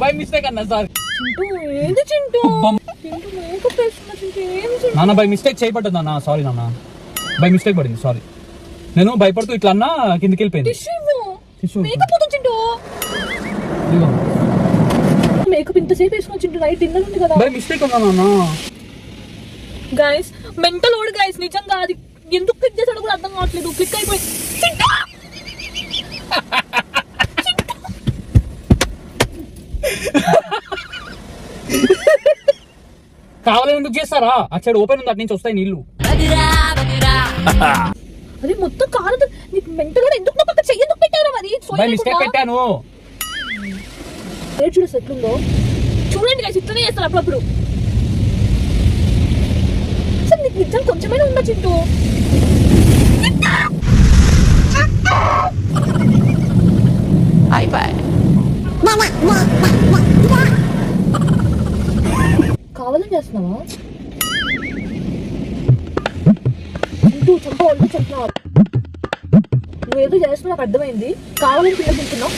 By mistake అన్నా sir. ఏంది Chintu makeup వేసుకున్నా చింటూ ఏంది నాన్న బై మిస్టేక్ చేయబడ్డది నాన్న. సారీ నాన్న, బై మిస్టేక్ పడింది. సారీ, నేను భయపడుతూ ఇట్లా అన్నా కిందికి వెళ్ళిపోయింది. మేకప్ అవుతుంది చింటూ. మేకప్ ఇంతసేపు వేసుకున్నా చింటూ, నైట్ డిన్నర్ ఉంది కదా. బై మిస్టేక్ ఉన్నా నాన్న. గైస్ మెంటల్ ఓడ్ గైస్, నిజంగా అది ఎందుకు క్లిక్ చేసాడో కూడా అర్థం కావట్లేదు. క్లిక్ అయిపోయి కావాలని ఎందుకు చేస్తారా? అటు సైడ్ ఓపెన్ ఉంది, అటు నుంచి వస్తాయి నీళ్లు. అది మొత్తం కాదు. నీకు మెంటల్ ఓడ్ ఎందుకు పక్క చెయ్యి ఎందుకు పెట్టారా? మరి బై మిస్టేక్ పెట్టాను. చూడ సెట్లుందో చూడండి గైస్, ఇట్లనే చేస్తారు అప్పుడప్పుడు. అసలు నీకు నిజం కొంచెమైనా ఉందా చింటూ? కావాలని చేస్తున్నావా చింటూ? చంప వాళ్ళు చెప్తున్నావు, నువ్వేదో చేస్తున్నావు నాకు అర్థమైంది. కావాలని పిల్లలు తింటున్నావు.